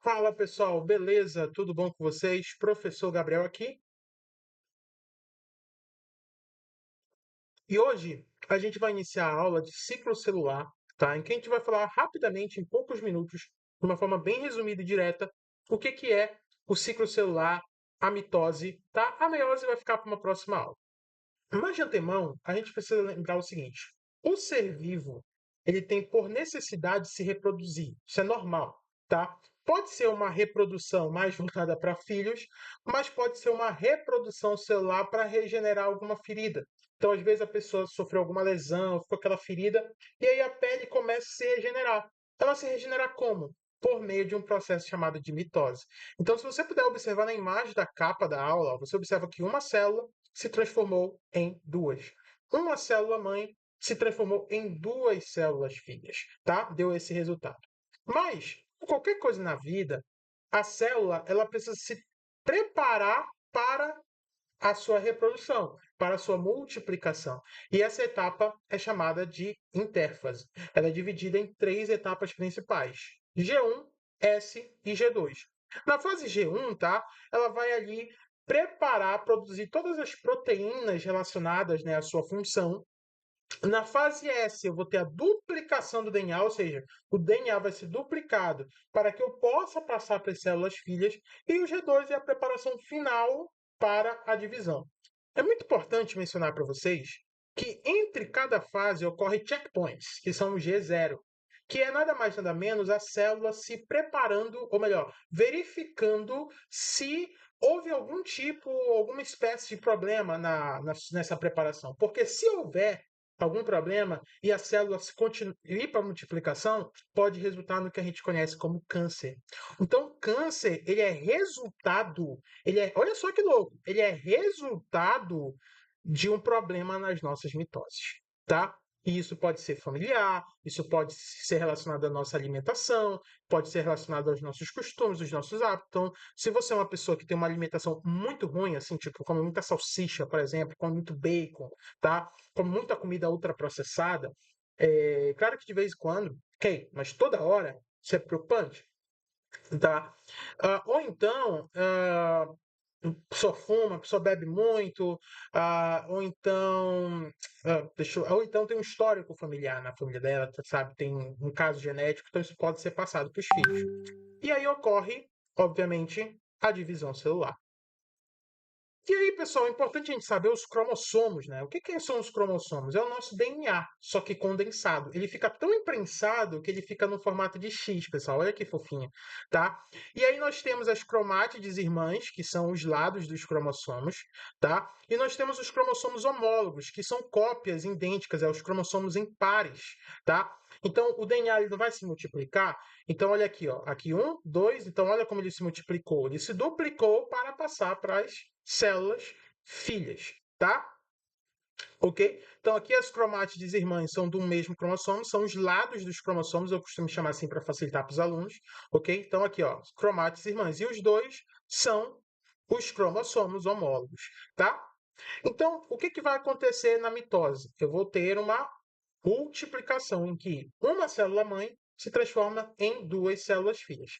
Fala pessoal, beleza? Tudo bom com vocês? Professor Gabriel aqui. E hoje a gente vai iniciar a aula de ciclo celular, tá? Em que a gente vai falar rapidamente, em poucos minutos, de uma forma bem resumida e direta, o que é o ciclo celular, a mitose, tá? A meiose vai ficar para uma próxima aula. Mas de antemão, a gente precisa lembrar o seguinte: o ser vivo, ele tem por necessidade de se reproduzir. Isso é normal, tá? Pode ser uma reprodução mais voltada para filhos, mas pode ser uma reprodução celular para regenerar alguma ferida. Então, às vezes, a pessoa sofreu alguma lesão, ficou aquela ferida, e aí a pele começa a se regenerar. Ela se regenera como? Por meio de um processo chamado de mitose. Então, se você puder observar na imagem da capa da aula, você observa que uma célula se transformou em duas. Uma célula mãe se transformou em duas células filhas, tá? Deu esse resultado. Mas, qualquer coisa na vida, a célula ela precisa se preparar para a sua reprodução, para a sua multiplicação. E essa etapa é chamada de intérfase. Ela é dividida em três etapas principais: G1, S e G2. Na fase G1, tá? Ela vai ali preparar, produzir todas as proteínas relacionadas, né, à sua função. Na fase S, eu vou ter a duplicação do DNA, ou seja, o DNA vai ser duplicado para que eu possa passar para as células filhas, e o G2 é a preparação final para a divisão. É muito importante mencionar para vocês que entre cada fase ocorre checkpoints, que são o G0, que é nada mais nada menos a célula se preparando, ou melhor, verificando se houve algum tipo, alguma espécie de problema nessa preparação. Porque se houver algum problema e a célula se ir para a multiplicação, pode resultar no que a gente conhece como câncer. Então, câncer, ele é resultado, olha só que louco, ele é resultado de um problema nas nossas mitoses, tá? E isso pode ser familiar, isso pode ser relacionado à nossa alimentação, pode ser relacionado aos nossos costumes, aos nossos hábitos. Então, se você é uma pessoa que tem uma alimentação muito ruim, assim, tipo, come muita salsicha, por exemplo, come muito bacon, tá? Come muita comida ultraprocessada, claro que de vez em quando, ok, mas toda hora, isso é preocupante, tá? Ou então, a pessoa fuma, a pessoa bebe muito, ou então, ou então tem um histórico familiar na família dela, sabe? Tem um caso genético, então isso pode ser passado para os filhos. E aí ocorre, obviamente, a divisão celular. E aí, pessoal, é importante a gente saber os cromossomos, né? O que são os cromossomos? É o nosso DNA, só que condensado. Ele fica tão imprensado que ele fica no formato de X, pessoal. Olha que fofinho, tá? E aí nós temos as cromátides irmãs, que são os lados dos cromossomos, tá? E nós temos os cromossomos homólogos, que são cópias idênticas, os cromossomos em pares, tá? Então, o DNA ele não vai se multiplicar. Então, olha aqui, ó. Aqui um, dois. Então, olha como ele se multiplicou. Ele se duplicou para passar para as células filhas, tá? Ok? Então, aqui as cromátides irmãs são do mesmo cromossomo, são os lados dos cromossomos, eu costumo chamar assim para facilitar para os alunos, ok? Então, aqui, ó, cromátides irmãs. E os dois são os cromossomos homólogos, tá? Então, o que vai acontecer na mitose? Eu vou ter uma multiplicação em que uma célula mãe se transforma em duas células filhas.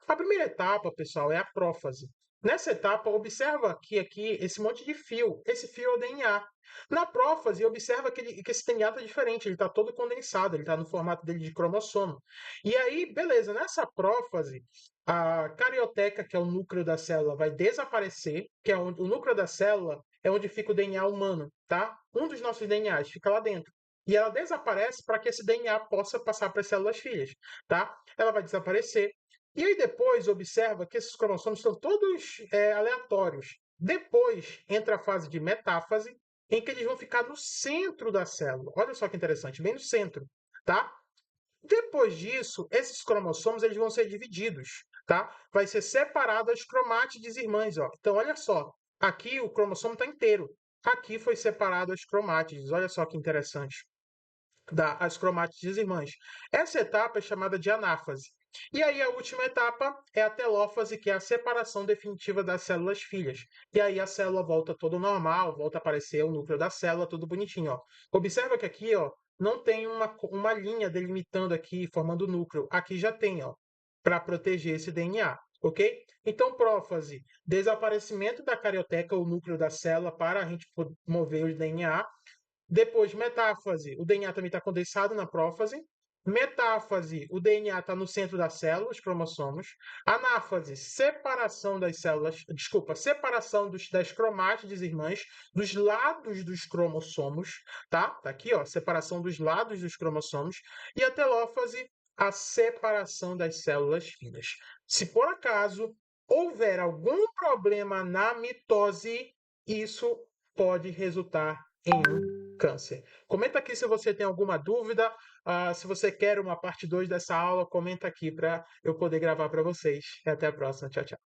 A primeira etapa, pessoal, é a prófase. Nessa etapa, observa que aqui esse monte de fio, esse fio é o DNA. Na prófase, observa que esse DNA está diferente, ele está todo condensado, ele está no formato dele de cromossomo. E aí, beleza, nessa prófase, a carioteca, que é o núcleo da célula, vai desaparecer, que é onde, o núcleo da célula é onde fica o DNA humano, tá? Um dos nossos DNAs fica lá dentro. E ela desaparece para que esse DNA possa passar para as células filhas, tá? Ela vai desaparecer. E aí depois observa que esses cromossomos são todos aleatórios. Depois entra a fase de metáfase, em que eles vão ficar no centro da célula. Olha só que interessante, bem no centro, tá? Depois disso, esses cromossomos eles vão ser divididos, tá? Vai ser separado as cromátides irmãs, ó. Então, olha só, aqui o cromossomo está inteiro. Aqui foi separado as cromátides. Olha só que interessante as cromátides irmãs. Essa etapa é chamada de anáfase. E aí a última etapa é a telófase, que é a separação definitiva das células filhas. E aí a célula volta todo normal, volta a aparecer o núcleo da célula, tudo bonitinho. Ó. Observa que aqui ó, não tem uma linha delimitando aqui, formando o núcleo. Aqui já tem, ó. para proteger esse DNA, ok? Então, prófase, desaparecimento da carioteca, o núcleo da célula, para a gente mover o DNA. Depois, metáfase, o DNA também está condensado na prófase. Metáfase, o DNA está no centro da célula, os cromossomos. Anáfase, separação das células, desculpa, separação das cromátides irmãs dos lados dos cromossomos, tá? Tá aqui, ó, separação dos lados dos cromossomos. E a telófase, a separação das células finas. Se por acaso houver algum problema na mitose, isso pode resultar em um câncer. Comenta aqui se você tem alguma dúvida, se você quer uma parte 2 dessa aula, comenta aqui para eu poder gravar para vocês. E até a próxima. Tchau, tchau.